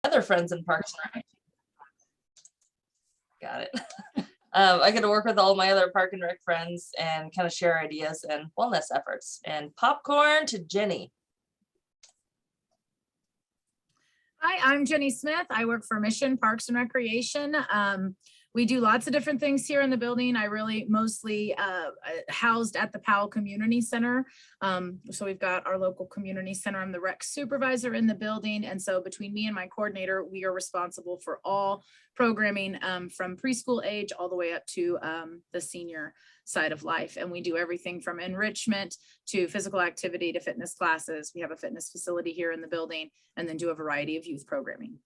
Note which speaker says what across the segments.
Speaker 1: other friends in Parks and Rec. Got it. I get to work with all my other Park and Rec friends and kind of share ideas and wellness efforts. And popcorn to Jenny.
Speaker 2: Hi, I'm Jenny Smith. I work for Mission Parks and Recreation. We do lots of different things here in the building. I really mostly housed at the Powell Community Center. So we've got our local community center. I'm the rec supervisor in the building. And so between me and my coordinator, we are responsible for all programming from preschool age all the way up to the senior side of life. And we do everything from enrichment to physical activity to fitness classes. We have a fitness facility here in the building and then do a variety of youth programming.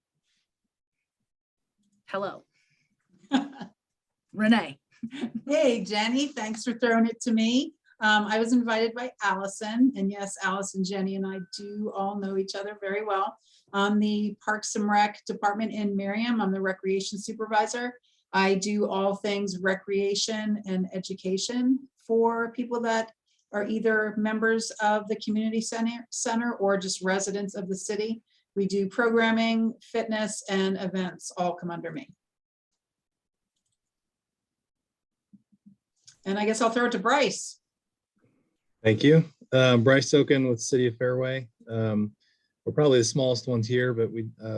Speaker 2: Hello. Renee.
Speaker 3: Hey, Jenny, thanks for throwing it to me. I was invited by Allison, and yes, Allison, Jenny, and I do all know each other very well. On the Parks and Rec department in Merriam, I'm the recreation supervisor. I do all things recreation and education for people that are either members of the community center or just residents of the city. We do programming, fitness, and events all come under me. And I guess I'll throw it to Bryce.
Speaker 4: Thank you. Bryce Sokin with City of Fairway. We're probably the smallest ones here, but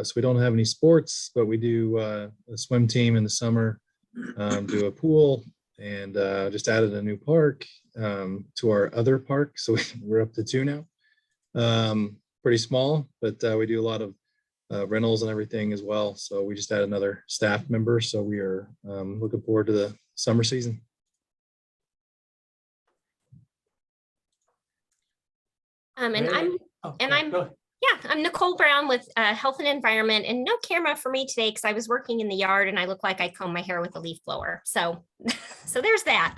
Speaker 4: so we don't have any sports, but we do a swim team in the summer, do a pool, and just added a new park to our other park. So we're up to 2 now. Pretty small, but we do a lot of rentals and everything as well. So we just added another staff member. So we are looking forward to the summer season.
Speaker 5: I'm Nicole Brown with Health and Environment, and no camera for me today because I was working in the yard and I look like I comb my hair with a leaf blower. So there's that.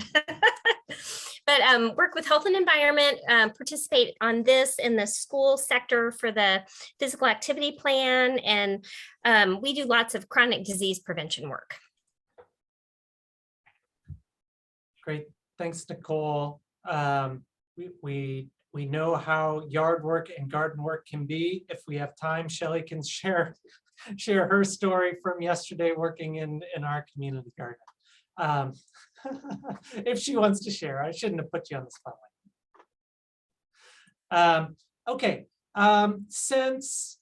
Speaker 5: But work with Health and Environment, participate on this in the school sector for the physical activity plan, and we do lots of chronic disease prevention work.
Speaker 6: Great, thanks, Nicole. We know how yard work and garden work can be. If we have time, Shelley can share her story from yesterday working in our community garden. If she wants to share, I shouldn't have put you on the spotlight. Okay, since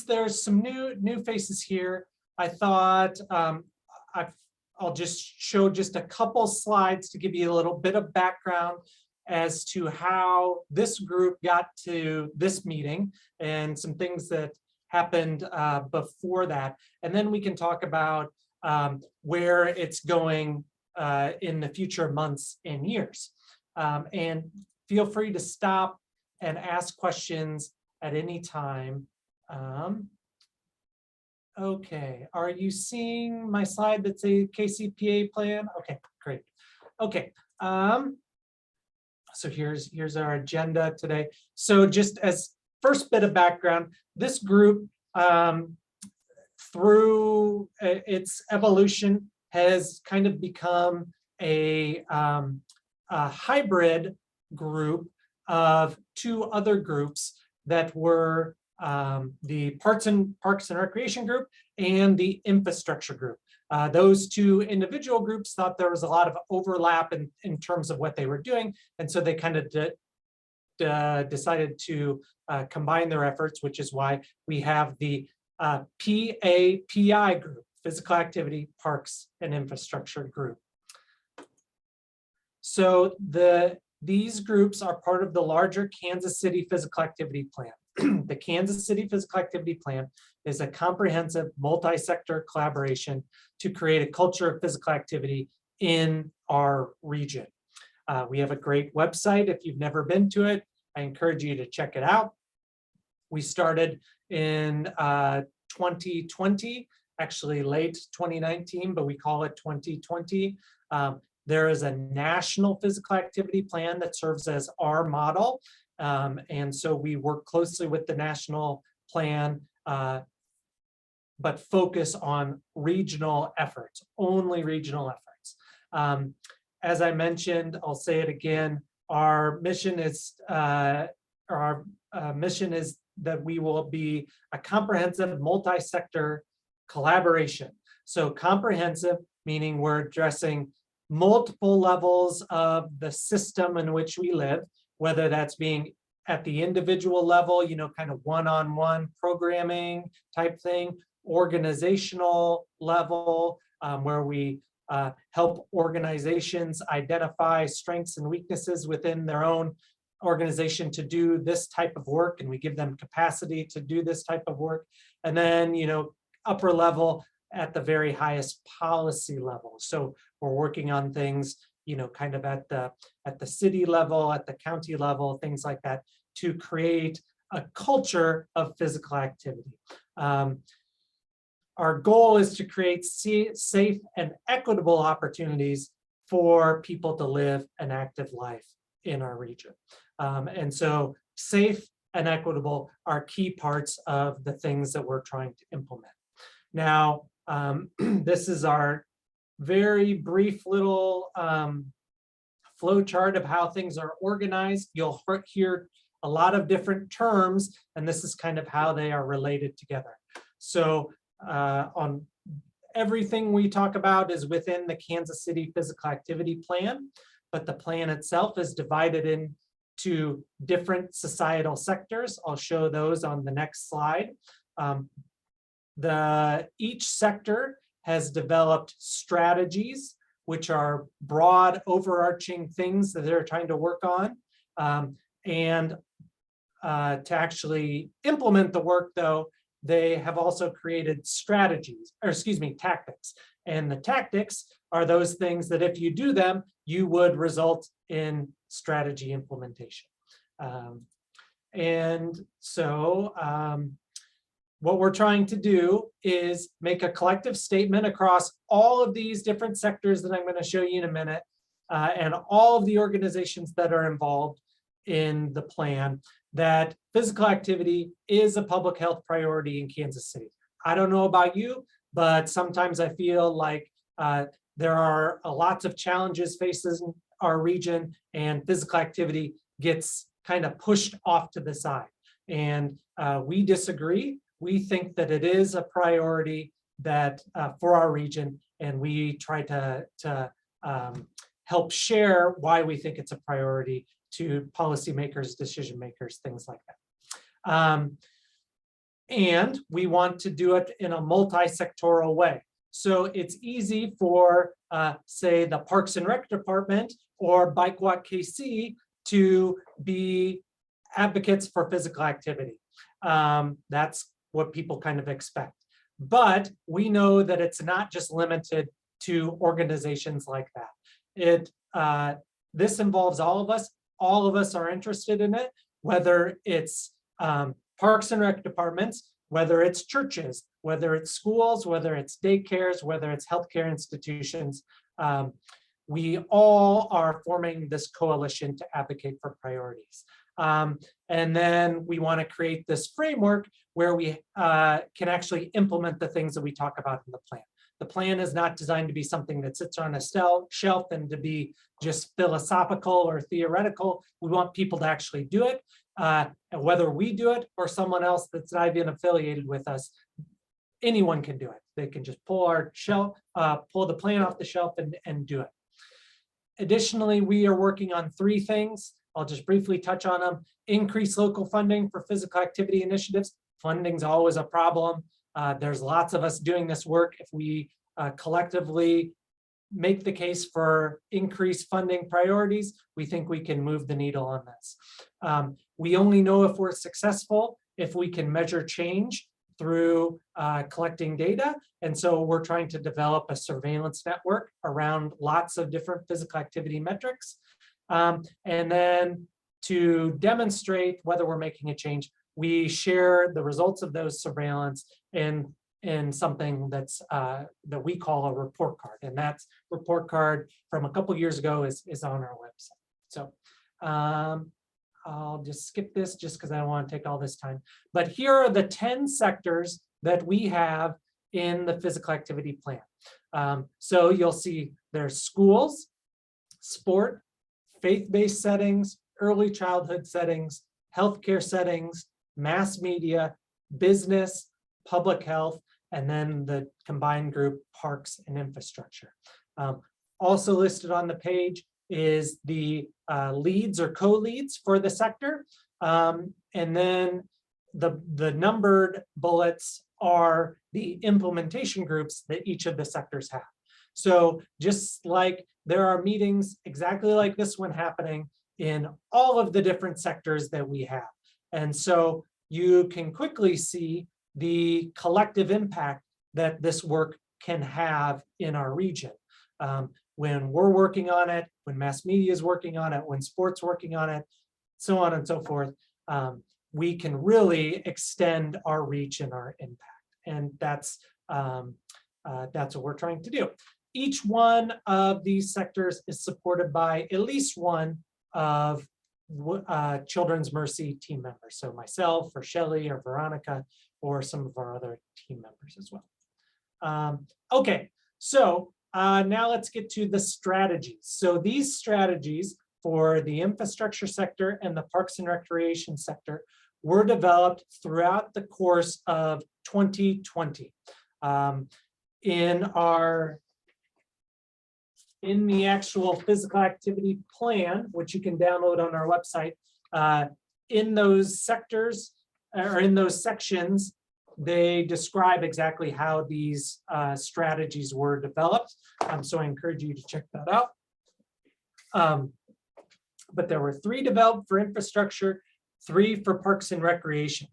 Speaker 6: there's some new faces here, I thought I'll just show just a couple slides to give you a little bit of background as to how this group got to this meeting and some things that happened before that. And then we can talk about where it's going in the future months and years. And feel free to stop and ask questions at any time. Okay, are you seeing my slide that's a KCPA plan? Okay, great. Okay. So here's our agenda today. So just as first bit of background, this group through its evolution has kind of become a hybrid group of 2 other groups that were the Parks and Recreation group and the infrastructure group. Those 2 individual groups thought there was a lot of overlap in terms of what they were doing. And so they kind of decided to combine their efforts, which is why we have the PAPI group, Physical Activity, Parks and Infrastructure group. So these groups are part of the larger Kansas City Physical Activity Plan. The Kansas City Physical Activity Plan is a comprehensive multi-sector collaboration to create a culture of physical activity in our region. We have a great website. If you've never been to it, I encourage you to check it out. We started in 2020, actually late 2019, but we call it 2020. There is a national physical activity plan that serves as our model. And so we work closely with the national plan, but focus on regional efforts, only regional efforts. As I mentioned, I'll say it again, our mission is that we will be a comprehensive multi-sector collaboration. So comprehensive, meaning we're addressing multiple levels of the system in which we live, whether that's being at the individual level, you know, kind of one-on-one programming type thing, organizational level, where we help organizations identify strengths and weaknesses within their own organization to do this type of work, and we give them capacity to do this type of work. And then, you know, upper level at the very highest policy level. So we're working on things, you know, kind of at the city level, at the county level, things like that, to create a culture of physical activity. Our goal is to create safe and equitable opportunities for people to live an active life in our region. And so safe and equitable are key parts of the things that we're trying to implement. Now, this is our very brief little flow chart of how things are organized. You'll hear a lot of different terms, and this is kind of how they are related together. So on everything we talk about is within the Kansas City Physical Activity Plan, but the plan itself is divided into different societal sectors. I'll show those on the next slide. Each sector has developed strategies, which are broad overarching things that they're trying to work on. And to actually implement the work, though, they have also created strategies, or excuse me, tactics. And the tactics are those things that if you do them, you would result in strategy implementation. And so what we're trying to do is make a collective statement across all of these different sectors that I'm going to show you in a minute, and all of the organizations that are involved in the plan, that physical activity is a public health priority in Kansas City. I don't know about you, but sometimes I feel like there are lots of challenges facing our region, and physical activity gets kind of pushed off to the side. And we disagree. We think that it is a priority that for our region, and we try to help share why we think it's a priority to policymakers, decision makers, things like that. And we want to do it in a multi-sectoral way. So it's easy for, say, the Parks and Rec Department or Bike Walk KC to be advocates for physical activity. That's what people kind of expect. But we know that it's not just limited to organizations like that. This involves all of us. All of us are interested in it, whether it's Parks and Rec departments, whether it's churches, whether it's schools, whether it's daycares, whether it's healthcare institutions. We all are forming this coalition to advocate for priorities. And then we want to create this framework where we can actually implement the things that we talk about in the plan. The plan is not designed to be something that sits on a shelf and to be just philosophical or theoretical. We want people to actually do it. And whether we do it or someone else that's not even affiliated with us, anyone can do it. They can just pull the plan off the shelf and do it. Additionally, we are working on 3 things. I'll just briefly touch on them. Increase local funding for physical activity initiatives. Funding's always a problem. There's lots of us doing this work. If we collectively make the case for increased funding priorities, we think we can move the needle on this. We only know if we're successful if we can measure change through collecting data. And so we're trying to develop a surveillance network around lots of different physical activity metrics. And then to demonstrate whether we're making a change, we share the results of those surveillance in something that's that we call a report card. And that's report card from a couple years ago is on our website. So I'll just skip this just because I don't want to take all this time. But here are the 10 sectors that we have in the physical activity plan. So you'll see there's schools, sport, faith-based settings, early childhood settings, healthcare settings, mass media, business, public health, and then the combined group, parks and infrastructure. Also listed on the page is the leads or co-leads for the sector. And then the numbered bullets are the implementation groups that each of the sectors have. So just like there are meetings exactly like this one happening in all of the different sectors that we have. And so you can quickly see the collective impact that this work can have in our region. When we're working on it, when mass media is working on it, when sports working on it, so on and so forth, we can really extend our reach and our impact. And that's what we're trying to do. Each one of these sectors is supported by at least one of Children's Mercy team members. So myself or Shelley or Veronica or some of our other team members as well. Okay, so now let's get to the strategies. So these strategies for the infrastructure sector and the parks and recreation sector were developed throughout the course of 2020. In the actual physical activity plan, which you can download on our website, in those sectors or in those sections, they describe exactly how these strategies were developed. So I encourage you to check that out. But there were 3 developed for infrastructure, 3 for parks and recreation.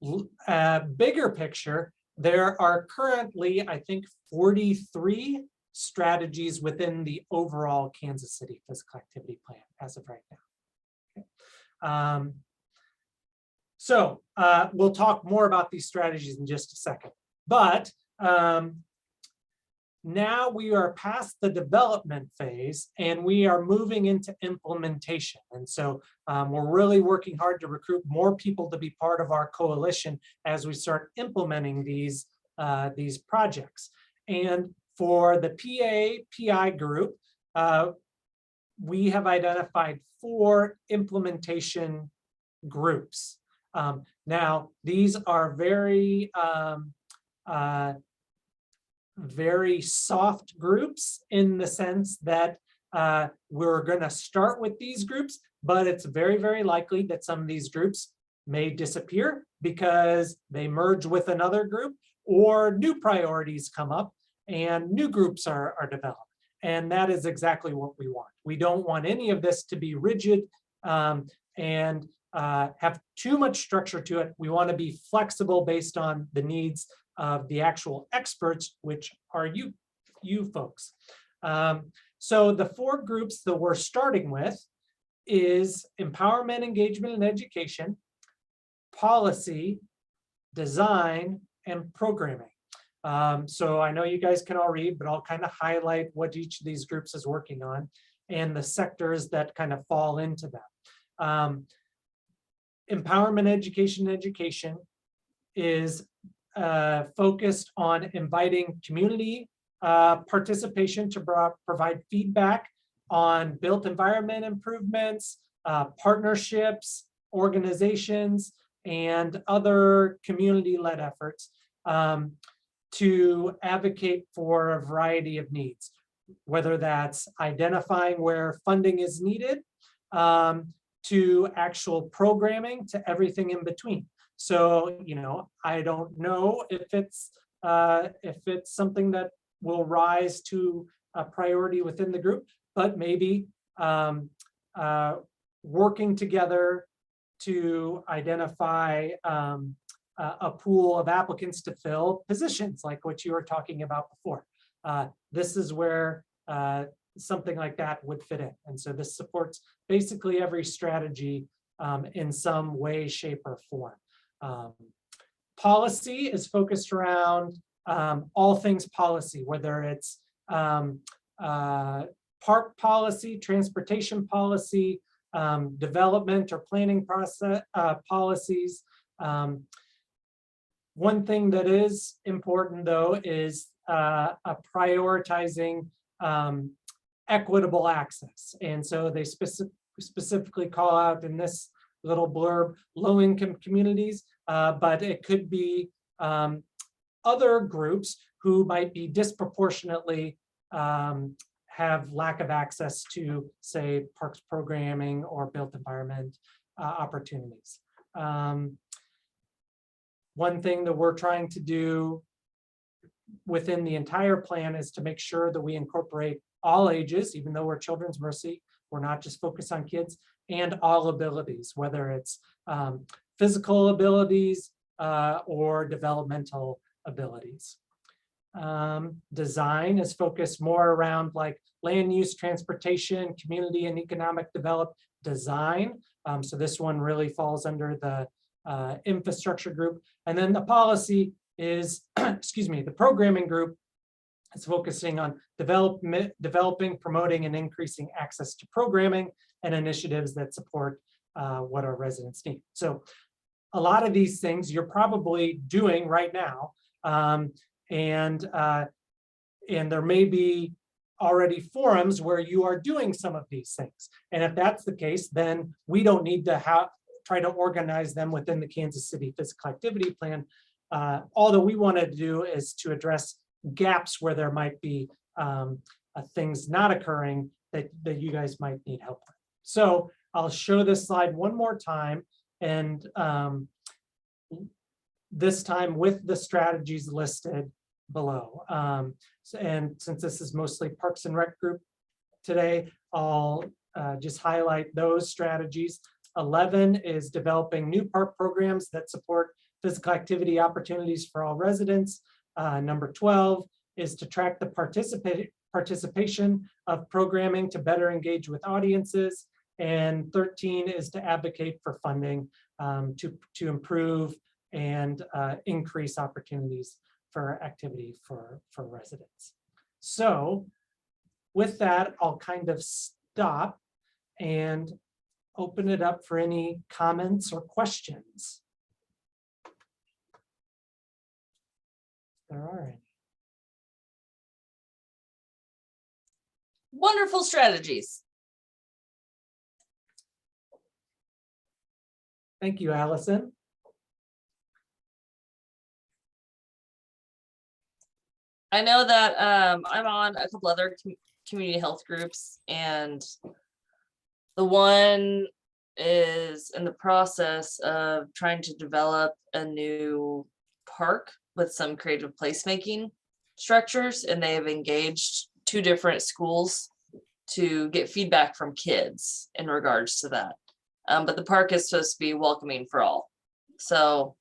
Speaker 6: Bigger picture, there are currently, I think, 43 strategies within the overall Kansas City physical activity plan as of right now. Okay. So we'll talk more about these strategies in just a second. But now we are past the development phase and we are moving into implementation. And so we're really working hard to recruit more people to be part of our coalition as we start implementing these projects. And for the PA-PI group, we have identified 4 implementation groups. Now, these are very soft groups in the sense that we're going to start with these groups, but it's very, very likely that some of these groups may disappear because they merge with another group or new priorities come up and new groups are developed. And that is exactly what we want. We don't want any of this to be rigid and have too much structure to it. We want to be flexible based on the needs of the actual experts, which are you folks. So the 4 groups that we're starting with is empowerment, engagement, and education, policy, design, and programming. So I know you guys can all read, but I'll kind of highlight what each of these groups is working on and the sectors that kind of fall into that. Empowerment, education is focused on inviting community participation to provide feedback on built environment improvements, partnerships, organizations, and other community-led efforts to advocate for a variety of needs, whether that's identifying where funding is needed, to actual programming, to everything in between. So, you know, I don't know if it's something that will rise to a priority within the group, but maybe working together to identify a pool of applicants to fill positions like what you were talking about before. This is where something like that would fit in. And so this supports basically every strategy in some way, shape, or form. Policy is focused around all things policy, whether it's park policy, transportation policy, development or planning process policies. One thing that is important, though, is prioritizing equitable access. And so they specifically call out in this little blurb, low-income communities, but it could be other groups who might be disproportionately have lack of access to, say, parks programming or built environment opportunities. One thing that we're trying to do within the entire plan is to make sure that we incorporate all ages, even though we're Children's Mercy, we're not just focused on kids, and all abilities, whether it's physical abilities or developmental abilities. Design is focused more around like land use, transportation, community and economic development design. So this one really falls under the infrastructure group. And then the policy is, excuse me, the programming group is focusing on developing, promoting, and increasing access to programming and initiatives that support what our residents need. So a lot of these things you're probably doing right now. And there may be already forums where you are doing some of these things. And if that's the case, then we don't need to try to organize them within the Kansas City Physical Activity Plan. All that we want to do is to address gaps where there might be things not occurring that you guys might need help with. So I'll show this slide one more time, and this time with the strategies listed below. And since this is mostly Parks and Rec group today, I'll just highlight those strategies. 11 is developing new park programs that support physical activity opportunities for all residents. Number 12 is to track the participation of programming to better engage with audiences. And 13 is to advocate for funding to improve and increase opportunities for activity for residents. So with that, I'll kind of stop and open it up for any comments or questions. If there are any.
Speaker 1: Wonderful strategies.
Speaker 6: Thank you, Allison.
Speaker 1: I know that I'm on a couple other community health groups, and the one is in the process of trying to develop a new park with some creative placemaking structures, and they have engaged 2 different schools to get feedback from kids in regards to that. But the park is supposed to be welcoming for all. So,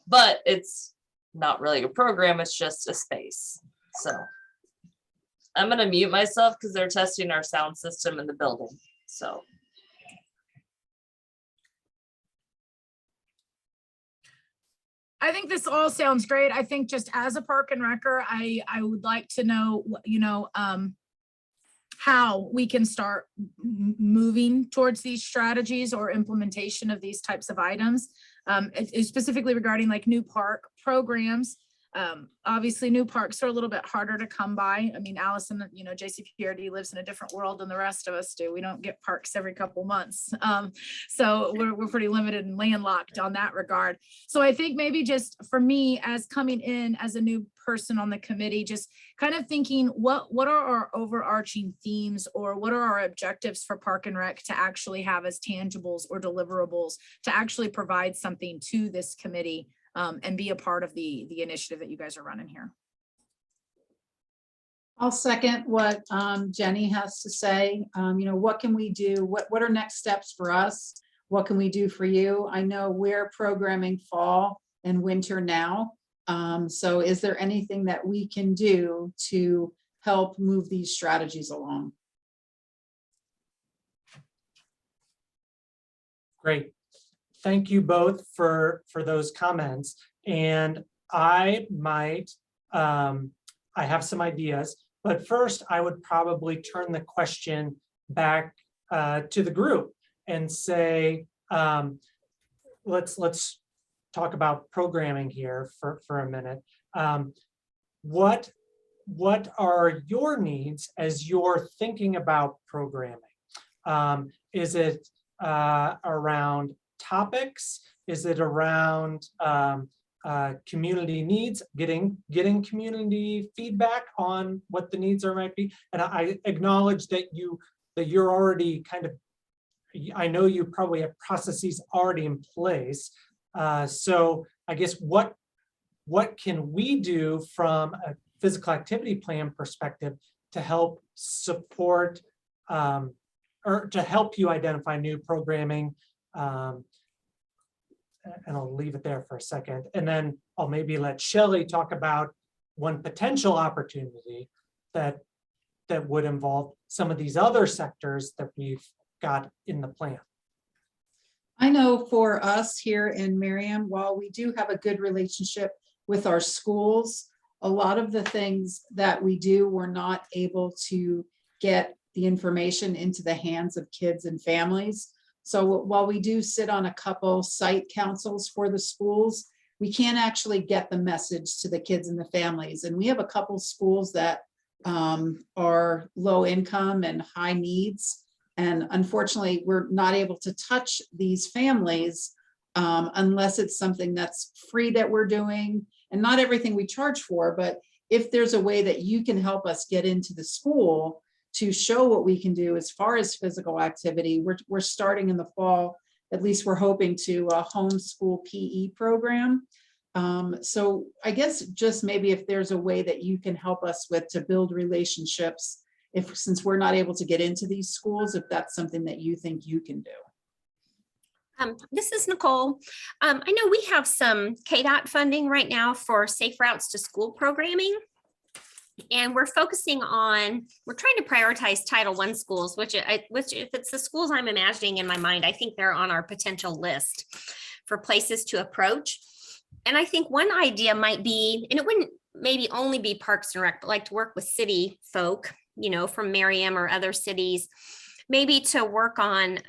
Speaker 1: but it's not really a program, it's just a space. So I'm gonna mute myself because they're testing our sound system in the building. So.
Speaker 2: I think this all sounds great. I think just as a park and recker, I would like to know, you know, how we can start moving towards these strategies or implementation of these types of items, specifically regarding like new park programs. Obviously new parks are a little bit harder to come by. I mean, Allison, you know, JCPRD lives in a different world than the rest of us do. We don't get parks every couple months. So we're pretty limited and landlocked on that regard. So I think maybe just for me as coming in as a new person on the committee, just kind of thinking what are our overarching themes or what are our objectives for Park and Rec to actually have as tangibles or deliverables to actually provide something to this committee and be a part of the initiative that you guys are running here.
Speaker 3: I'll second what Jenny has to say. You know, what can we do? What are next steps for us? What can we do for you? I know we're programming fall and winter now. So is there anything that we can do to help move these strategies along?
Speaker 6: Great. Thank you both for those comments. And I might, I have some ideas, but first I would probably turn the question back to the group and say, let's talk about programming here for a minute. What are your needs as you're thinking about programming? Is it around topics? Is it around community needs, getting community feedback on what the needs are might be? And I acknowledge that you're already kind of, I know you probably have processes already in place. So I guess what can we do from a physical activity plan perspective to help support or to help you identify new programming? And I'll leave it there for a second. And then I'll maybe let Shelley talk about one potential opportunity that would involve some of these other sectors that we've got in the plan.
Speaker 3: I know for us here in Merriam, while we do have a good relationship with our schools, a lot of the things that we do, we're not able to get the information into the hands of kids and families. So while we do sit on a couple site councils for the schools, we can't actually get the message to the kids and the families. And we have a couple schools that are low income and high needs. And unfortunately, we're not able to touch these families unless it's something that's free that we're doing, and not everything we charge for. But if there's a way that you can help us get into the school to show what we can do as far as physical activity, we're starting in the fall, at least we're hoping to homeschool PE program. So I guess just maybe if there's a way that you can help us with to build relationships, since we're not able to get into these schools, if that's something that you think you can do.
Speaker 5: This is Nicole. I know we have some KDOT funding right now for Safe Routes to School programming. And we're focusing on, we're trying to prioritize Title I schools, which if it's the schools I'm imagining in my mind, I think they're on our potential list for places to approach. And I think one idea might be, and it wouldn't maybe only be Parks and Rec, but like to work with city folk, you know, from Merriam or other cities, maybe to work on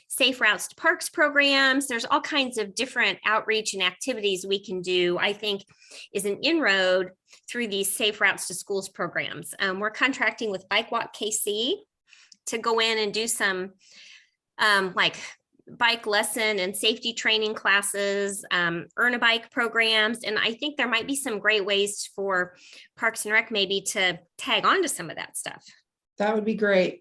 Speaker 5: Safe Routes to Parks programs. There's all kinds of different outreach and activities we can do, I think is an inroad through these Safe Routes to Schools programs. We're contracting with Bike Walk KC to go in and do some like bike lesson and safety training classes, earn a bike programs. And I think there might be some great ways for Parks and Rec maybe to tag on to some of that stuff.
Speaker 3: That would be great.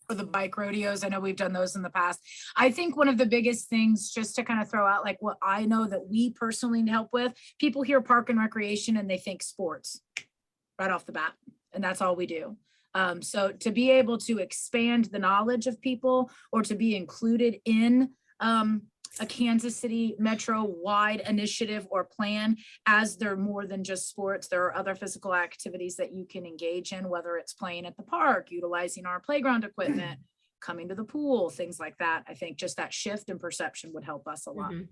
Speaker 2: For the bike rodeos, I know we've done those in the past. I think one of the biggest things, just to kind of throw out like what I know that we personally need help with, people hear park and recreation and they think sports right off the bat, and that's all we do. So to be able to expand the knowledge of people, or to be included in a Kansas City Metro wide initiative or plan, as they're more than just sports, there are other physical activities that you can engage in, whether it's playing at the park, utilizing our playground equipment, coming to the pool, things like that. I think just that shift in perception would help us a lot.
Speaker 5: Mm-hmm.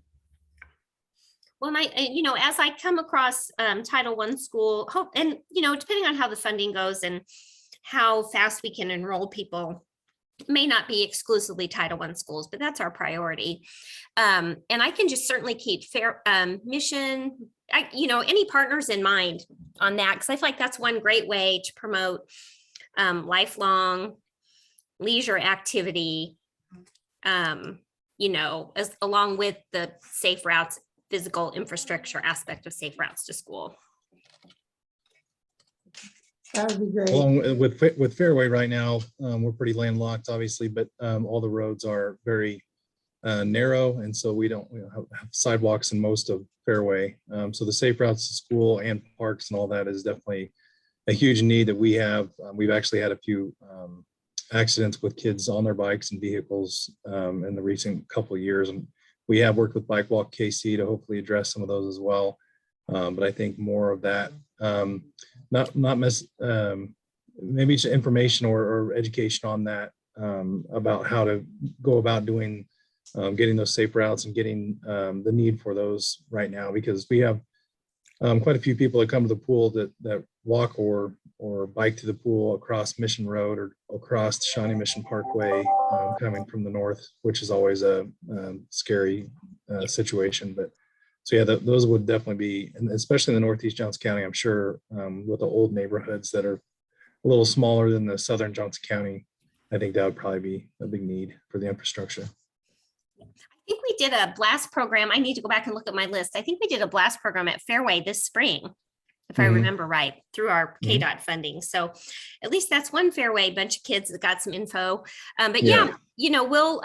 Speaker 5: Well, you know, as I come across Title I school, and, you know, depending on how the funding goes and how fast we can enroll people, may not be exclusively Title I schools, but that's our priority. And I can just certainly keep Mission, you know, any partners in mind on that, because I feel like that's one great way to promote lifelong leisure activity, you know, along with the Safe Routes physical infrastructure aspect of Safe Routes to School.
Speaker 3: That would be great.
Speaker 4: Along with Fairway right now, we're pretty landlocked, obviously, but all the roads are very narrow, and so we don't have sidewalks in most of Fairway. So the Safe Routes to School and parks and all that is definitely a huge need that we have. We've actually had a few accidents with kids on their bikes and vehicles in the recent couple of years, and we have worked with Bike Walk KC to hopefully address some of those as well. But I think more of that, maybe information or education on that, about how to go about doing, getting those safe routes and getting the need for those right now, because we have quite a few people that come to the pool that walk or bike to the pool across Mission Road or across the Shawnee Mission Parkway, coming from the north, which is always a scary situation. But so yeah, those would definitely be, and especially in the Northeast Johnson County, I'm sure, with the old neighborhoods that are a little smaller than the Southern Johnson County, I think that would probably be a big need for the infrastructure.
Speaker 5: I think we did a blast program. I need to go back and look at my list. I think we did a blast program at Fairway this spring, if I
Speaker 4: Mhm.
Speaker 5: remember right, through our
Speaker 4: Mhm.
Speaker 5: KDOT funding. So at least that's one Fairway bunch of kids that got some info. But
Speaker 4: Yeah.
Speaker 5: yeah, you know, we'll,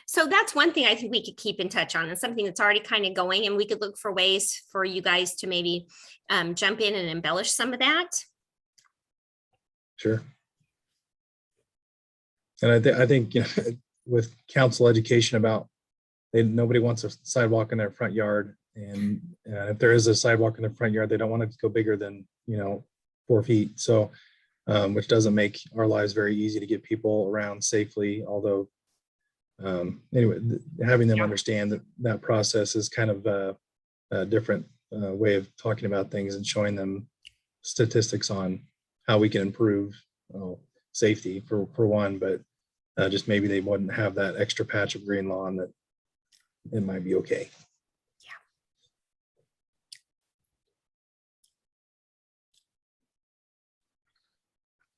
Speaker 5: so that's one thing I think we could keep in touch on, and something that's already kind of going, and we could look for ways for you guys to maybe jump in and embellish some of that.
Speaker 4: Sure. And I think, you know, with council education about, nobody wants a sidewalk in their front yard. And if there is a sidewalk in the front yard, they don't want it to go bigger than, 4 feet. So, which doesn't make our lives very easy to get people around safely. Although, anyway, having them
Speaker 5: Yeah.
Speaker 4: understand that process is kind of a different way of talking about things and showing them statistics on how we can improve safety for one, but just maybe they wouldn't have that extra patch of green lawn, that it might be okay.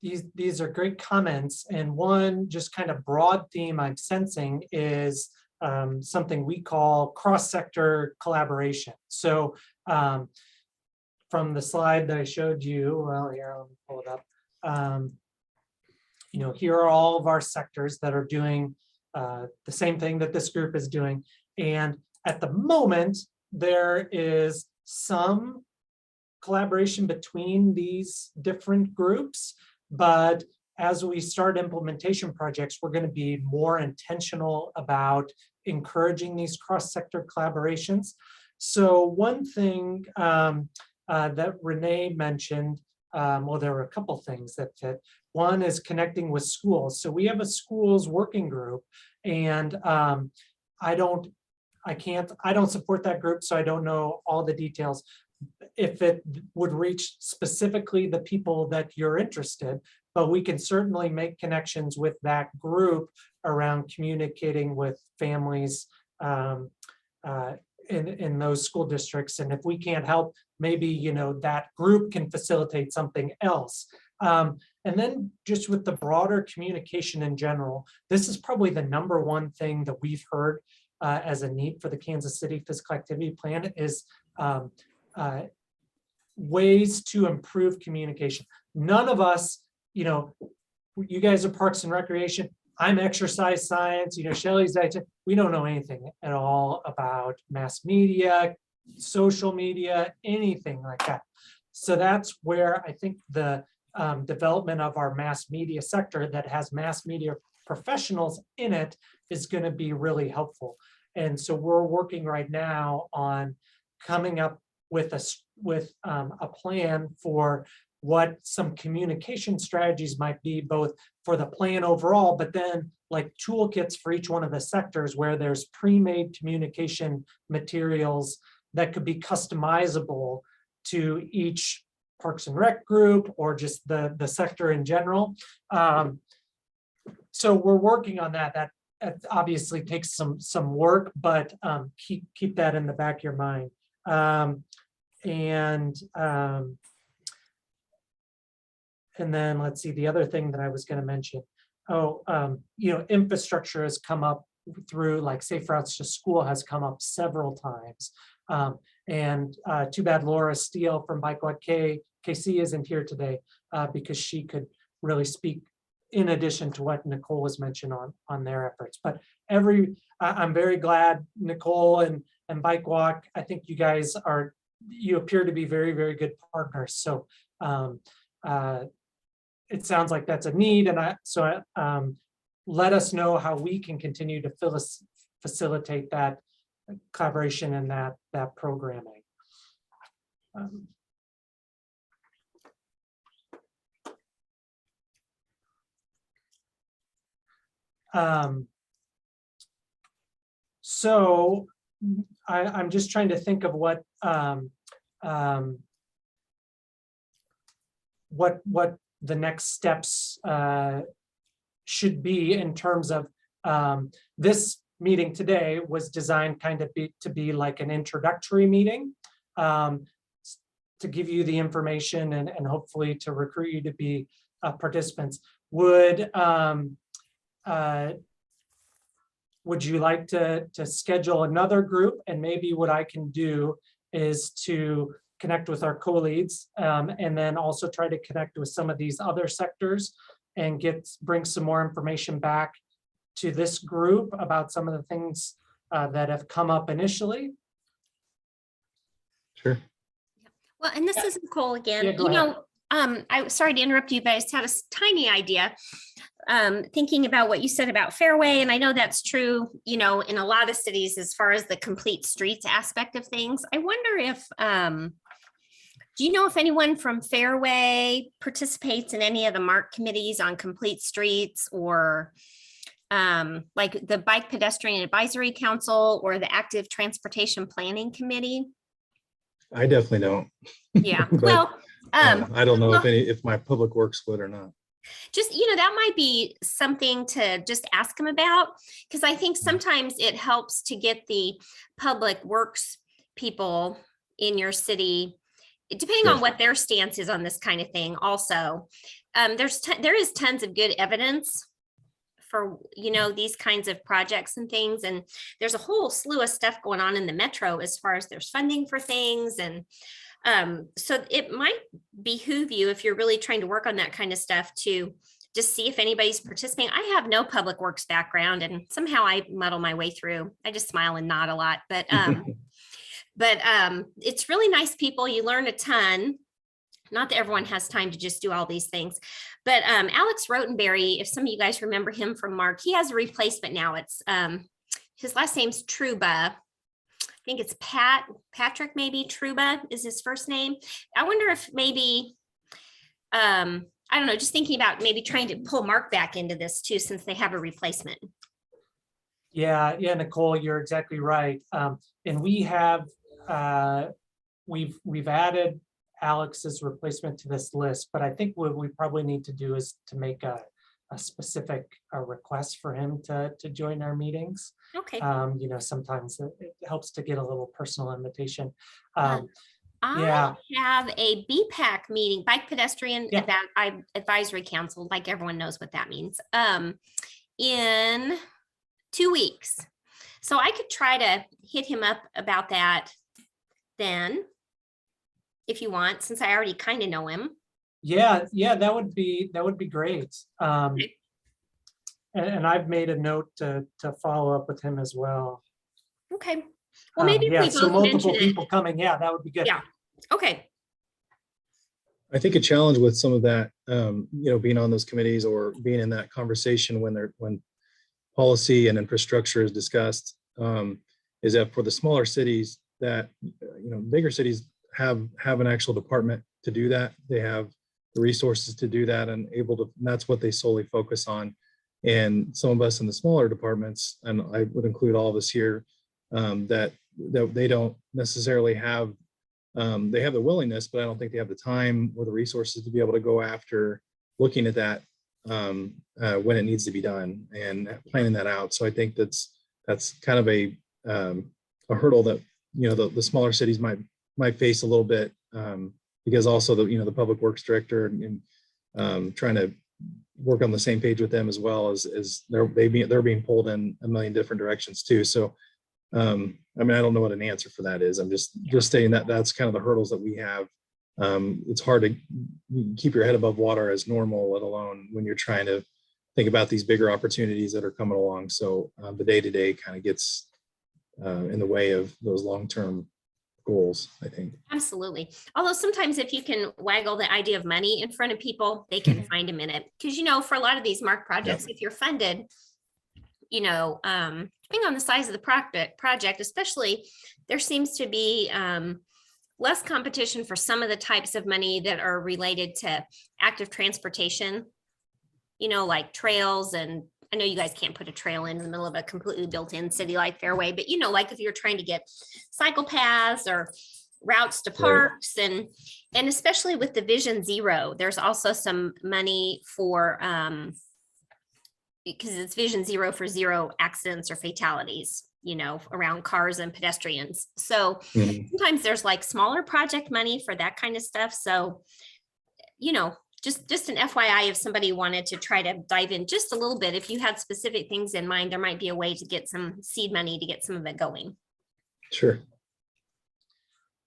Speaker 6: These are great comments, and one just kind of broad theme I'm sensing is something we call cross-sector collaboration. So from the slide that I showed you, well, here, let me pull it up. Here are all of our sectors that are doing the same thing that this group is doing. And at the moment, there is some collaboration between these different groups. But as we start implementation projects, we're going to be more intentional about encouraging these cross-sector collaborations. So one thing that Renee mentioned, well, there were a couple things that fit. One is connecting with schools. So we have a schools working group, and I don't support that group, so I don't know all the details. If it would reach specifically the people that you're interested, but we can certainly make connections with that group around communicating with families in those school districts. And if we can't help, maybe that group can facilitate something else. And then just with the broader communication in general, this is probably the number one thing that we've heard as a need for the Kansas City Physical Activity Plan is ways to improve communication. None of us, you guys are Parks and Recreation, I'm exercise science, Shelley's, we don't know anything at all about mass media, social media, anything like that. So that's where I think the development of our mass media sector that has mass media professionals in it is going to be really helpful. And so we're working right now on coming up with a plan for what some communication strategies might be, both for the plan overall, but then like toolkits for each one of the sectors where there's pre-made communication materials that could be customizable to each Parks and Rec group or just the sector in general. So we're working on that. That obviously takes some work, but keep that in the back of your mind. And then let's see, the other thing that I was going to mention. Infrastructure has come up through like Safe Routes to School has come up several times. And too bad Laura Steele from Bike Walk KC isn't here today because she could really speak in addition to what Nicole was mentioned on their efforts. But I'm very glad Nicole and Bike Walk, I think you guys you appear to be very, very good partners. So it sounds like that's a need, and let us know how we can continue to facilitate that collaboration and that programming. So I'm just trying to think of what the next steps should be in terms of this meeting today was designed kind of to be like an introductory meeting to give you the information and hopefully to recruit you to be would you like to schedule another group? And maybe what I can do is to connect with our co-leads, and then also try to connect with some of these other sectors and bring some more information back to this group about some of the things that have come up initially.
Speaker 4: Sure.
Speaker 5: Well, and this is Nicole again.
Speaker 6: Yeah, go ahead.
Speaker 5: I was sorry to interrupt you, but I just had a tiny idea. Thinking about what you said about Fairway, and I know that's true, in a lot of cities as far as the complete streets aspect of things. I wonder if, do you know if anyone from Fairway participates in any of the MARC committees on complete streets, or like the Bike Pedestrian Advisory Council or the Active Transportation Planning Committee?
Speaker 4: I definitely don't.
Speaker 5: Yeah,
Speaker 4: But,
Speaker 5: well,
Speaker 4: I don't know
Speaker 5: well-
Speaker 4: if my public works would or not.
Speaker 5: just, that might be something to just ask them about, because I think sometimes it helps to get the public works people in your city, depending on
Speaker 4: Sure.
Speaker 5: what their stance is on this kind of thing also. There is tons of good evidence for, these kinds of projects and things. And there's a whole slew of stuff going on in the metro as far as there's funding for things. And so it might behoove you, if you're really trying to work on that kind of stuff, to just see if anybody's participating. I have no public works background, and somehow I muddle my way through. I just smile and nod a lot, but it's really nice people. You learn a ton. Not that everyone has time to just do all these things, but Alex Rotenberry, if some of you guys remember him from MARC, he has a replacement now. It's his last name's Truba. I think it's Patrick, maybe Truba is his first name. I wonder if maybe, I don't know, just thinking about maybe trying to pull MARC back into this too, since they have a replacement.
Speaker 6: Yeah, Nicole, you're exactly right. And we have, we've added Alex's replacement to this list, but I think what we probably need to do is to make a specific request for him to join our meetings.
Speaker 5: Okay.
Speaker 6: Sometimes it helps to get a little personal invitation.
Speaker 5: I
Speaker 6: yeah.
Speaker 5: have a BPAC meeting, Bike Pedestrian
Speaker 6: Yeah.
Speaker 5: Advisory Council, like everyone knows what that means, in 2 weeks. So I could try to hit him up about that then, if you want, since I already kind of know him.
Speaker 6: Yeah, that would be great. And I've made a note to follow up with him as well.
Speaker 5: Okay. Well, maybe if
Speaker 6: yeah,
Speaker 5: we
Speaker 6: so
Speaker 5: both mention
Speaker 6: multiple
Speaker 5: it.
Speaker 6: people coming. Yeah, that would be good.
Speaker 5: Yeah. Okay.
Speaker 4: I think a challenge with some of that, being on those committees or being in that conversation when policy and infrastructure is discussed, is that for the smaller cities that, bigger cities have an actual department to do that. They have the resources to do that and that's what they solely focus on. And some of us in the smaller departments, and I would include all of us here, that they don't necessarily have, they have the willingness, but I don't think they have the time or the resources to be able to go after looking at that when it needs to be done and planning that out. So I think that's kind of a hurdle that, the smaller cities might face a little bit, because also the public works director and trying to work on the same page with them as well as they're being pulled in a million different directions too. So, I don't know what an answer for that is. I'm just stating that that's kind of the hurdles that we have. It's hard to keep your head above water as normal, let alone when you're trying to think about these bigger opportunities that are coming along. So the day-to-day kind of gets in the way of those long-term goals, I think.
Speaker 5: Absolutely. Although sometimes if you can waggle the idea of money in front of people, they can find a minute. Because, for a lot of these MARC projects, if you're funded, depending on the size of the project, especially, there seems to be less competition for some of the types of money that are related to active transportation, like trails. And I know you guys can't put a trail in the middle of a completely built-in city like Fairway, but like if you're trying to get cycle paths or routes to parks, and especially with the Vision Zero, there's also some money for because it's Vision Zero for zero accidents or fatalities, around cars and pedestrians. So sometimes there's like smaller project money for that kind of stuff. So, just an FYI, if somebody wanted to try to dive in just a little bit, if you had specific things in mind, there might be a way to get some seed money to get some of it going.
Speaker 4: Sure.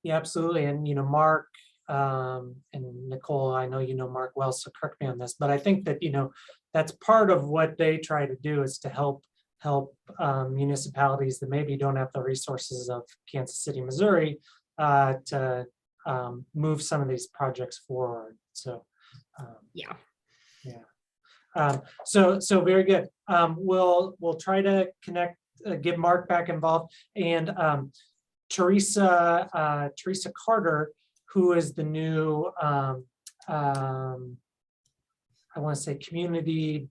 Speaker 6: Yeah, absolutely. And, Mark and Nicole, I know you know Mark well, so correct me on this, but I think that, that's part of what they try to do is to help municipalities that maybe don't have the resources of Kansas City, Missouri, to move some of these projects forward. So,
Speaker 5: Yeah.
Speaker 6: So very good. We'll try to connect, get Mark back involved, and Teresa Carter, who is the new I want to say community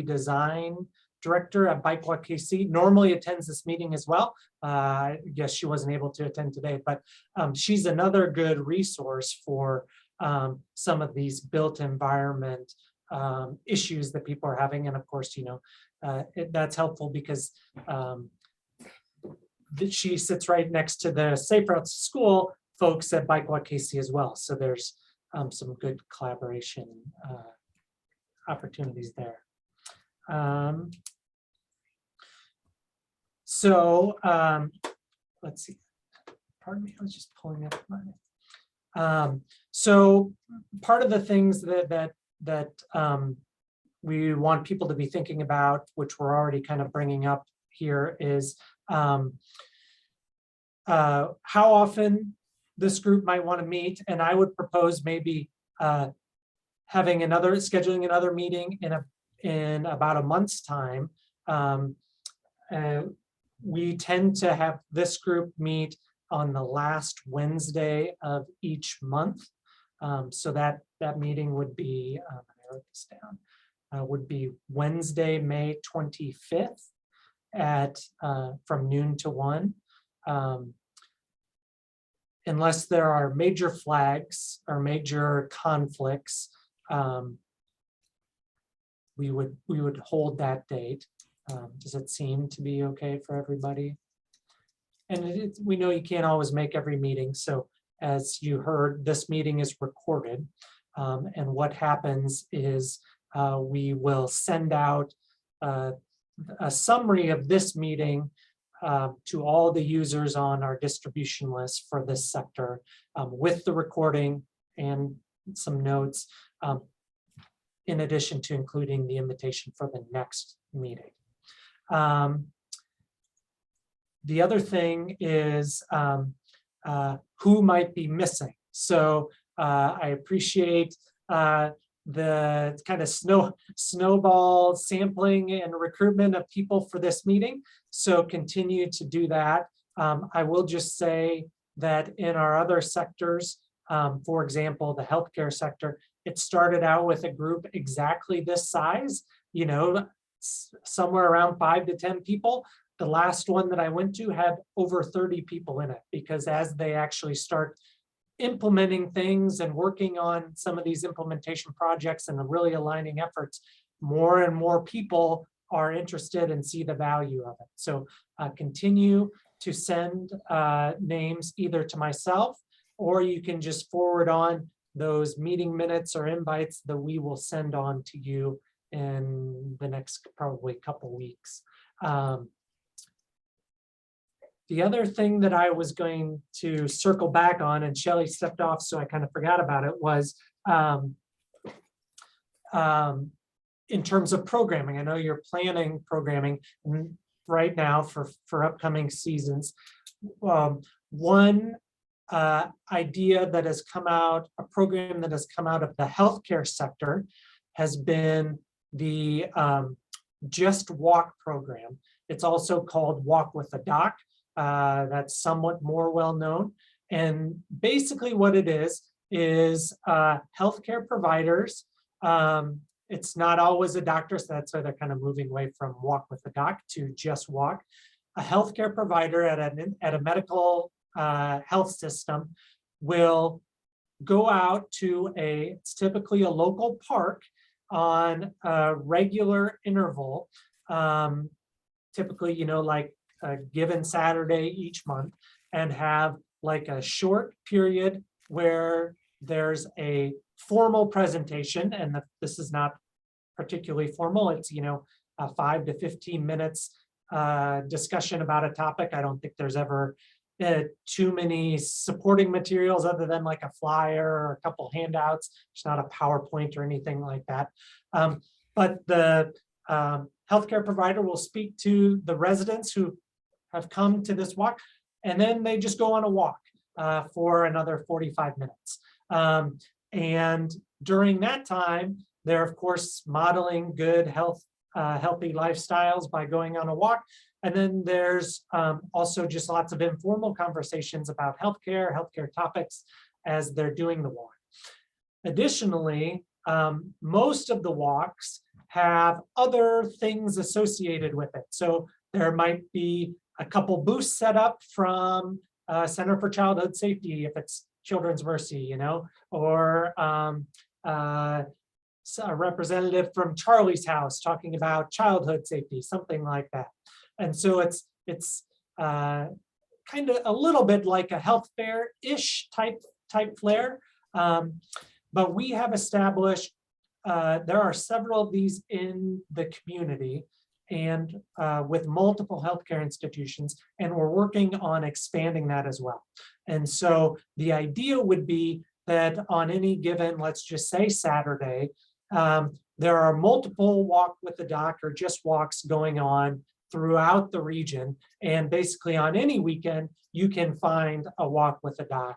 Speaker 6: design director at Bike Walk KC, normally attends this meeting as well. I guess she wasn't able to attend today, but she's another good resource for some of these built environment issues that people are having. And of course, that's helpful because she sits right next to the Safe Routes to School folks at Bike Walk KC as well. So there's some good collaboration opportunities there. Let's see. Pardon me, I was just pulling up my. So part of the things that we want people to be thinking about, which we're already kind of bringing up here, is how often this group might want to meet. And I would propose maybe scheduling another meeting in about a month's time. We tend to have this group meet on the last Wednesday of each month. So that meeting would be, let me write this down, would be Wednesday, May 25th at from noon to 1. Unless there are major flags or major conflicts, we would hold that date. Does it seem to be okay for everybody? And we know you can't always make every meeting. So as you heard, this meeting is recorded. And what happens is we will send out a summary of this meeting to all the users on our distribution list for this sector with the recording and some notes, in addition to including the invitation for the next meeting. The other thing is who might be missing. So I appreciate the kind of snowball sampling and recruitment of people for this meeting. So continue to do that. I will just say that in our other sectors, for example, the healthcare sector, it started out with a group exactly this size, somewhere around 5 to 10 people. The last one that I went to had over 30 people in it, because as they actually start implementing things and working on some of these implementation projects and really aligning efforts, more and more people are interested and see the value of it. So continue to send names either to myself, or you can just forward on those meeting minutes or invites that we will send on to you in the next probably couple weeks. The other thing that I was going to circle back on, and Shelley stepped off, so I kind of forgot about it, was in terms of programming. I know you're planning programming right now for upcoming seasons. One idea that has come out, a program that has come out of the healthcare sector, has been the Just Walk program. It's also called Walk with a Doc. That's somewhat more well known. And basically what it is healthcare providers, it's not always a doctor, so that's why they're kind of moving away from Walk with a Doc to Just Walk. A healthcare provider at a medical health system will go out to it's typically a local park on a regular interval, typically, like a given Saturday each month, and have like a short period where there's a formal presentation, and this is not particularly formal. It's, a 5 to 15 minutes discussion about a topic. I don't think there's ever too many supporting materials other than like a flyer or a couple handouts. It's not a PowerPoint or anything like that. But the healthcare provider will speak to the residents who have come to this walk, and then they just go on a walk for another 45 minutes. And during that time, they're of course modeling good healthy lifestyles by going on a walk. And then there's also just lots of informal conversations about healthcare topics as they're doing the walk. Additionally, most of the walks have other things associated with it. So there might be a couple booths set up from Center for Childhood Safety, if it's Children's Mercy, or a representative from Charlie's House talking about childhood safety, something like that. And so it's kind of a little bit like a health fair-ish type flair. But we have established, there are several of these in the community and with multiple healthcare institutions, and we're working on expanding that as well. And so the idea would be that on any given, let's just say Saturday, there are multiple walk with the doc or just walks going on throughout the region. And basically on any weekend, you can find a walk with a doc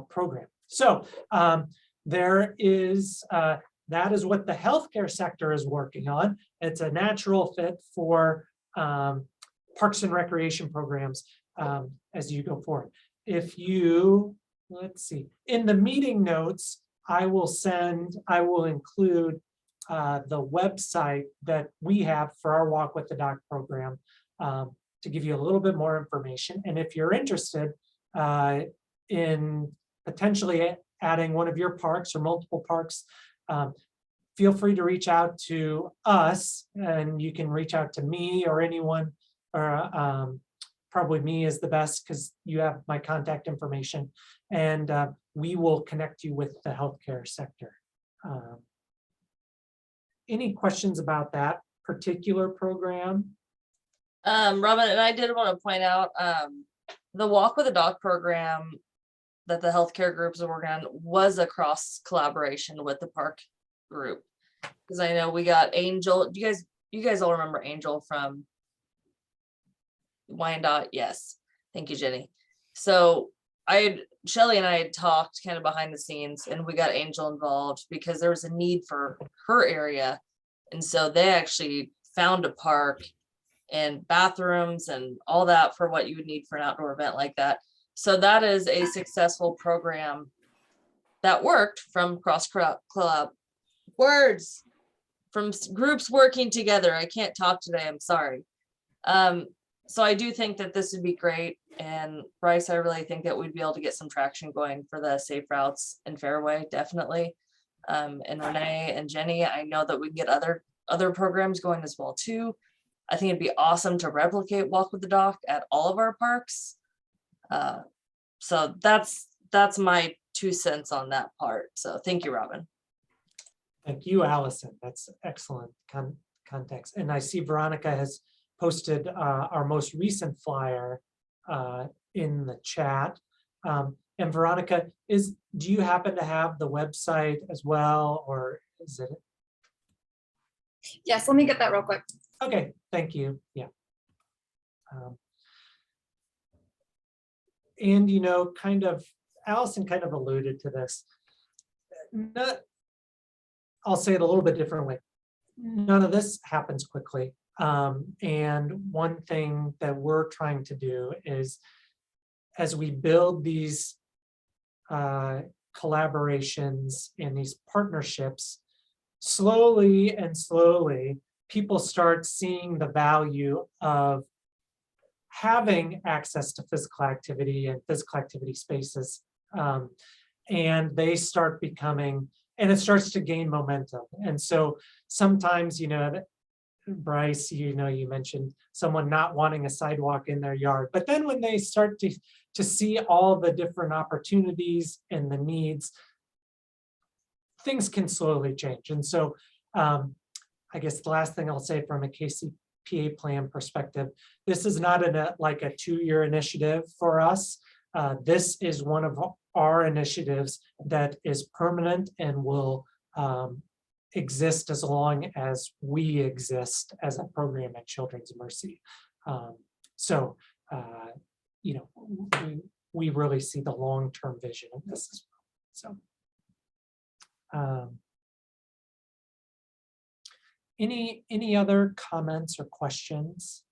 Speaker 6: program. So there is, that is what the healthcare sector is working on. It's a natural fit for parks and recreation programs as you go forward. If you, let's see, in the meeting notes, I will include the website that we have for our Walk with the Doc program to give you a little bit more information. And if you're interested in potentially adding one of your parks or multiple parks, feel free to reach out to us, and you can reach out to me or anyone, or probably me is the best because you have my contact information, and we will connect you with the healthcare sector. Any questions about that particular program?
Speaker 1: Robin, and I did want to point out the Walk with a Doc program that the healthcare groups are working on was a cross collaboration with the park group, because I know we got Angel. You guys all remember Angel from Wyandotte? Yes, thank you, Jenny. So Shelly and I had talked kind of behind the scenes, and we got Angel involved because there was a need for her area, and so they actually found a park and bathrooms and all that for what you would need for an outdoor event like that. So that is a successful program that worked from cross collab words from groups working together. I can't talk today, I'm sorry. So I do think that this would be great. And Bryce, I really think that we'd be able to get some traction going for the Safe Routes and Fairway, definitely. And Renee and Jenny, I know that we can get other programs going as well too. I think it'd be awesome to replicate Walk with the Doc at all of our parks. So that's my 2 cents on that part. So thank you, Robin.
Speaker 6: Thank you, Allison. That's excellent context. And I see Veronica has posted our most recent flyer in the chat. And Veronica, do you happen to have the website as well, or is it?
Speaker 7: Yes, let me get that real quick.
Speaker 6: Okay, thank you. Yeah. And kind of, Allison kind of alluded to this. I'll say it a little bit differently. None of this happens quickly. And one thing that we're trying to do is, as we build these collaborations and these partnerships, slowly and slowly, people start seeing the value of having access to physical activity and physical activity spaces. And they start becoming, and it starts to gain momentum. And so sometimes, Bryce, you mentioned someone not wanting a sidewalk in their yard, but then when they start to see all the different opportunities and the needs, things can slowly change. And so I guess the last thing I'll say from a KCPA plan perspective, this is not like a 2-year initiative for us. This is one of our initiatives that is permanent and will exist as long as we exist as a program at Children's Mercy. So, you know, we really see the long-term vision of this as well. So, any other comments or questions?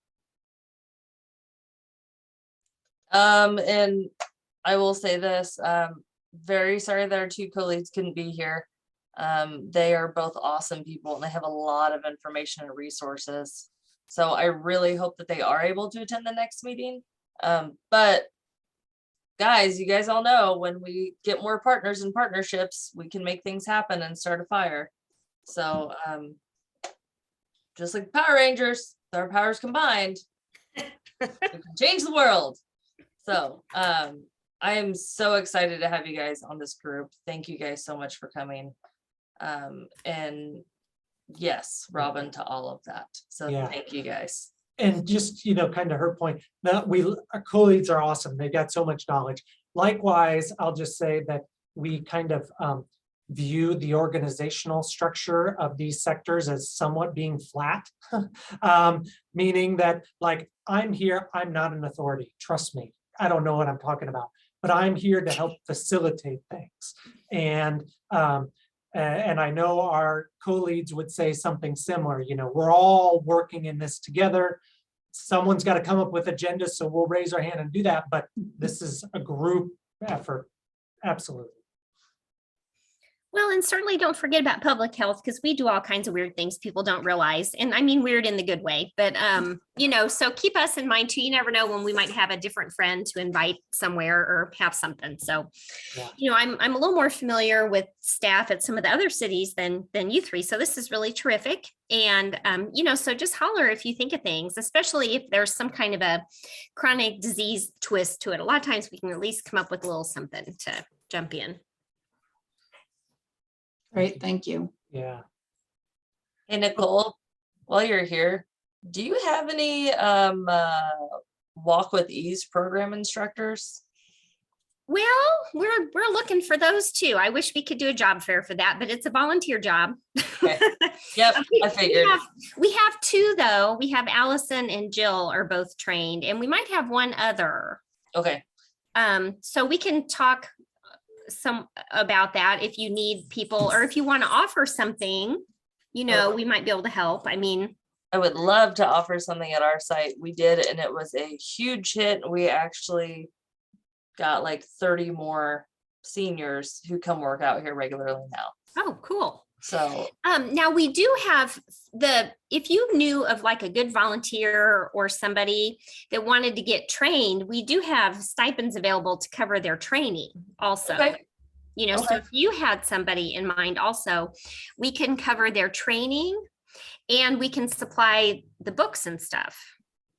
Speaker 1: And I will say this, very sorry that our 2 co-leads couldn't be here. They are both awesome people and they have a lot of information and resources. So I really hope that they are able to attend the next meeting. But guys, you guys all know when we get more partners and partnerships, we can make things happen and start a fire. So just like Power Rangers, with our powers combined, we can change the world. So I am so excited to have you guys on this group. Thank you guys so much for coming. And yes, Robin, to all of that. So
Speaker 6: Yeah.
Speaker 1: thank you guys.
Speaker 6: And just, you know, kind of her point, that our co-leads are awesome. They've got so much knowledge. Likewise, I'll just say that we kind of view the organizational structure of these sectors as somewhat being flat. Meaning that, like, I'm here, I'm not an authority, trust me. I don't know what I'm talking about, but I'm here to help facilitate things. And I know our co-leads would say something similar, you know, we're all working in this together. Someone's got to come up with agendas, so we'll raise our hand and do that, but this is a group effort, absolutely.
Speaker 5: Well, and certainly don't forget about public health, because we do all kinds of weird things people don't realize. And I mean weird in the good way, but you know, so keep us in mind too. You never know when we might have a different friend to invite somewhere or have something. So,
Speaker 6: Yeah.
Speaker 5: you know, I'm a little more familiar with staff at some of the other cities than you three. So this is really terrific. And you know, so just holler if you think of things, especially if there's some kind of a chronic disease twist to it. A lot of times we can at least come up with a little something to jump in.
Speaker 3: Great, thank you.
Speaker 6: Yeah.
Speaker 1: Hey, Nicole, while you're here, do you have any Walk with Ease program instructors?
Speaker 5: Well, we're looking for those too. I wish we could do a job fair for that, but it's a volunteer job.
Speaker 1: Okay. Yep, I figured.
Speaker 5: We have 2 though. We have Allison and Jill are both trained, and we might have one other.
Speaker 1: Okay,
Speaker 5: So we can talk some about that if you need people, or if you want to offer something, you know, we might be able to help. I mean,
Speaker 1: I would love to offer something at our site. We did, and it was a huge hit. We actually got like 30 more seniors who come work out here regularly now.
Speaker 5: oh, cool.
Speaker 1: So
Speaker 5: Now we do have if you knew of like a good volunteer or somebody that wanted to get trained, we do have stipends available to cover their training also.
Speaker 1: Okay.
Speaker 5: You know, so
Speaker 1: Okay.
Speaker 5: if you had somebody in mind also, we can cover their training and we can supply the books and stuff.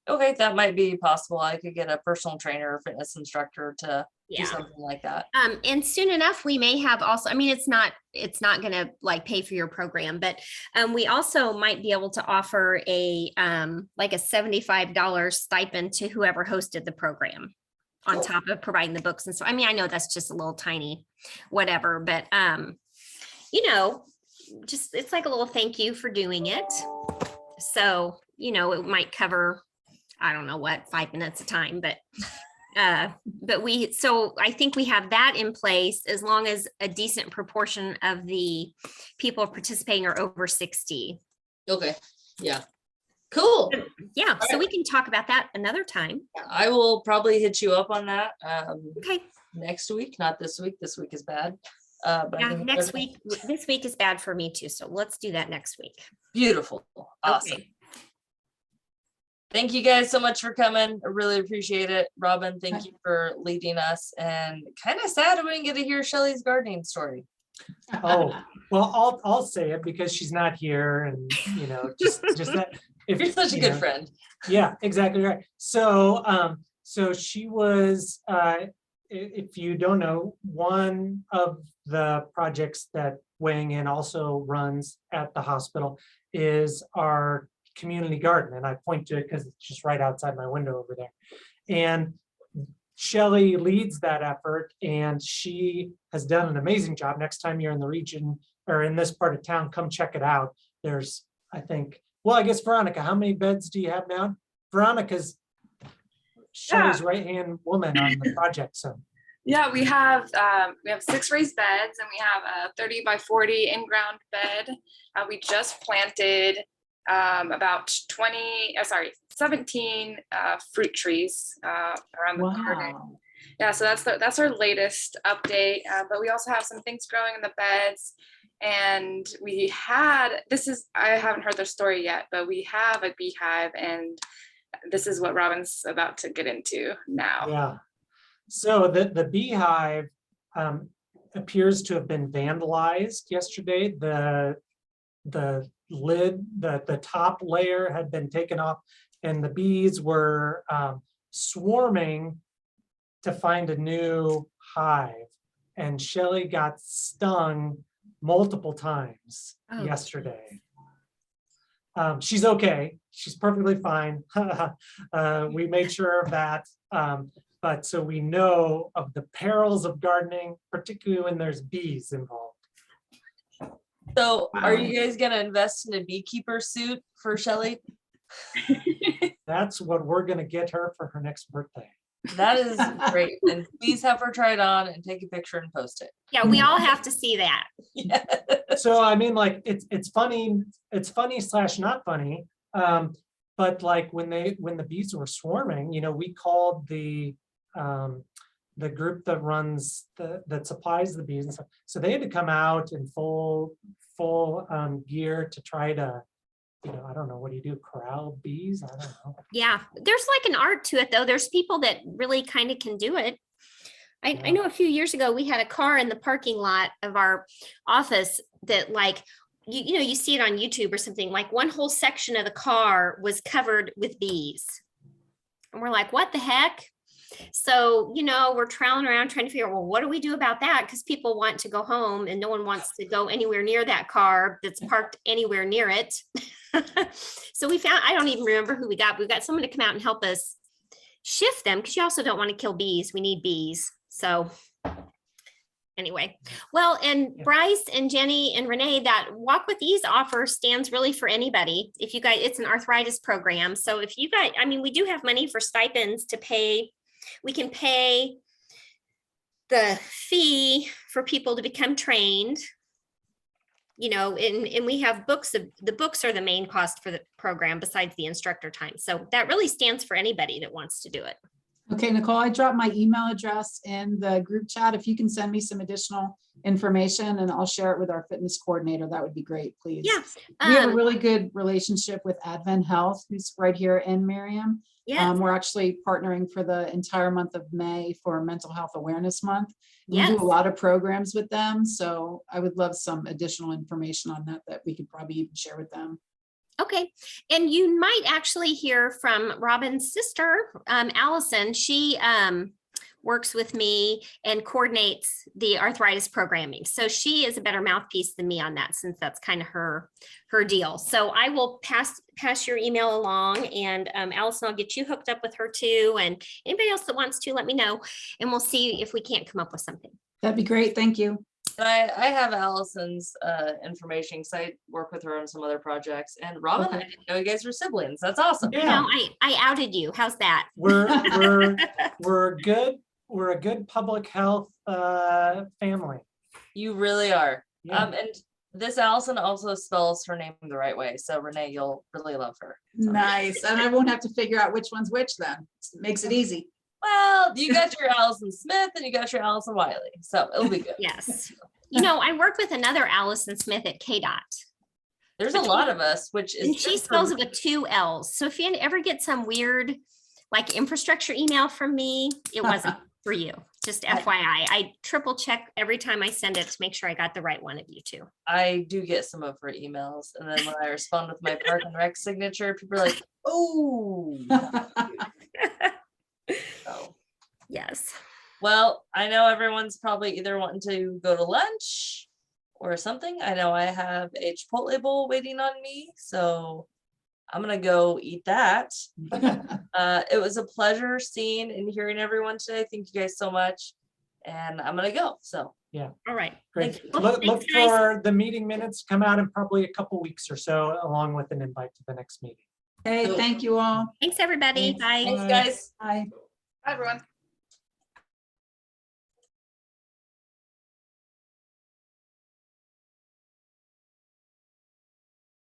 Speaker 1: okay, that might be possible. I could get a personal trainer or fitness instructor to do
Speaker 5: Yeah.
Speaker 1: something like that.
Speaker 5: And soon enough, we may have also, I mean, it's not gonna like pay for your program, but we also might be able to offer a like a $75 stipend to whoever hosted the program on
Speaker 1: Cool.
Speaker 5: top of providing the books. And so, I mean, I know that's just a little tiny whatever, but you know, just it's like a little thank you for doing it. So, you know, it might cover, I don't know what, 5 minutes a time, but so I think we have that in place as long as a decent proportion of the people participating are over 60.
Speaker 1: Okay, yeah, cool.
Speaker 5: Yeah, so
Speaker 1: right.
Speaker 5: we can talk about that another time.
Speaker 1: I will probably hit you up on that
Speaker 5: Okay,
Speaker 1: next week, not this week. This week is bad. But I
Speaker 5: yeah,
Speaker 1: can-
Speaker 5: next week, this week is bad for me too, so let's do that next week.
Speaker 1: Beautiful, awesome.
Speaker 5: Okay.
Speaker 1: Thank you guys so much for coming. I really appreciate it. Robin, thank you for leading us, and kind of sad we didn't get to hear Shelley's gardening story.
Speaker 6: Oh, well, I'll say it because she's not here, and you know, just that. If
Speaker 1: You're such a
Speaker 6: you
Speaker 1: good
Speaker 6: know,
Speaker 1: friend.
Speaker 6: Yeah, exactly right. So, so she was, if you don't know, one of the projects that weighing in, also runs at the hospital, is our community garden. And I point to it because it's just right outside my window over there. And Shelley leads that effort, and she has done an amazing job. Next time you're in the region or in this part of town, come check it out. There's, I think, well, I guess Veronica, how many beds do you have now? Veronica's Shelley's right-hand woman on the project, so.
Speaker 7: Yeah, we have 6 raised beds, and we have a 30 by 40 in-ground bed. We just planted about 17 fruit trees around the garden.
Speaker 3: Wow.
Speaker 7: Yeah, so that's our latest update. But we also have some things growing in the beds, and I haven't heard the story yet, but we have a beehive, and this is what Robin's about to get into now.
Speaker 6: Yeah. So the beehive appears to have been vandalized yesterday. The lid, the top layer had been taken off, and the bees were swarming to find a new hive. And Shelley got stung multiple times yesterday. She's okay. She's perfectly fine. We made sure of that. But so we know of the perils of gardening, particularly when there's bees involved.
Speaker 1: So are you guys gonna invest in a beekeeper suit for Shelley?
Speaker 6: That's what we're gonna get her for her next birthday.
Speaker 1: That is great. And please have her try it on and take a picture and post it.
Speaker 5: Yeah, we all have to see that.
Speaker 1: Yeah.
Speaker 6: So I mean, like, it's funny / not funny. But like when the bees were swarming, we called the group that runs that supplies the bees and stuff. So they had to come out in full gear to try to, I don't know, what do you do? Corral bees? I don't know.
Speaker 5: Yeah, there's like an art to it though. There's people that really kind of can do it. I know a few years ago, we had a car in the parking lot of our office that like, you see it on YouTube or something, like one whole section of the car was covered with bees. And we're like, what the heck? So, we're troweling around trying to figure out, well, what do we do about that? Because people want to go home and no one wants to go anywhere near that car that's parked anywhere near it. So we found, I don't even remember who we got. We got someone to come out and help us shift them because you also don't want to kill bees. We need bees. So anyway, well, and Bryce and Jenny and Renee, that Walk with Ease offer stands really for anybody. If you guys, it's an arthritis program. So if you guys, we do have money for stipends to pay. We can pay the fee for people to become trained, and we have books. The books are the main cost for the program besides the instructor time. So that really stands for anybody that wants to do it.
Speaker 3: Okay, Nicole, I dropped my email address in the group chat. If you can send me some additional information and I'll share it with our fitness coordinator, that would be great, please.
Speaker 5: Yeah.
Speaker 3: We have a really good relationship with Advent Health, who's right here in Merriam.
Speaker 5: Yeah.
Speaker 3: We're actually partnering for the entire month of May for Mental Health Awareness Month. We
Speaker 5: Yes.
Speaker 3: do a lot of programs with them, so I would love some additional information on that we could probably even share with them.
Speaker 5: Okay, and you might actually hear from Robin's sister, Allison. She works with me and coordinates the arthritis programming. So she is a better mouthpiece than me on that, since that's kind of her deal. So I will pass your email along, and Allison, I'll get you hooked up with her too. And anybody else that wants to, let me know, and we'll see if we can't come up with something.
Speaker 3: That'd be great. Thank you.
Speaker 1: And I have Allison's information because I work with her on some other projects. And Robin, I didn't know you guys were siblings. That's awesome.
Speaker 6: Yeah.
Speaker 5: I outed you. How's that?
Speaker 6: We're good. We're a good public health family.
Speaker 1: You really are.
Speaker 6: Yeah.
Speaker 1: And this Allison also spells her name the right way. So Renee, you'll really love her.
Speaker 3: Nice. And I won't have to figure out which one's which then. Makes it easy.
Speaker 1: Well, you got your Allison Smith and you got your Allison Wiley. So it'll be good.
Speaker 5: Yes. I work with another Allison Smith at KDOT.
Speaker 1: There's a lot of us, which is
Speaker 5: And she
Speaker 1: good for
Speaker 5: spells it
Speaker 1: me.
Speaker 5: with 2 L's. So if you ever get some weird like infrastructure email from me, it wasn't for you. Just FYI, I triple check every time I send it to make sure I got the right one of you two.
Speaker 1: I do get some of her emails. And then when I respond with my Park and Rec signature, people are like, oh. So,
Speaker 5: Yes.
Speaker 1: well, I know everyone's probably either wanting to go to lunch or something. I know I have a Chipotle bowl waiting on me, so I'm gonna go eat that. It was a pleasure seeing and hearing everyone today. Thank you guys so much. And I'm gonna go, so.
Speaker 5: All right.
Speaker 6: Great.
Speaker 1: Thank
Speaker 5: you.
Speaker 6: Look
Speaker 5: Thanks, guys.
Speaker 6: for the meeting minutes to come out in probably a couple weeks or so, along with an invite to the next meeting.
Speaker 3: Hey, thank you all.
Speaker 5: Thanks, everybody.
Speaker 3: Thanks.
Speaker 5: Bye.
Speaker 1: Thanks, guys.
Speaker 3: Bye.
Speaker 7: Bye, everyone.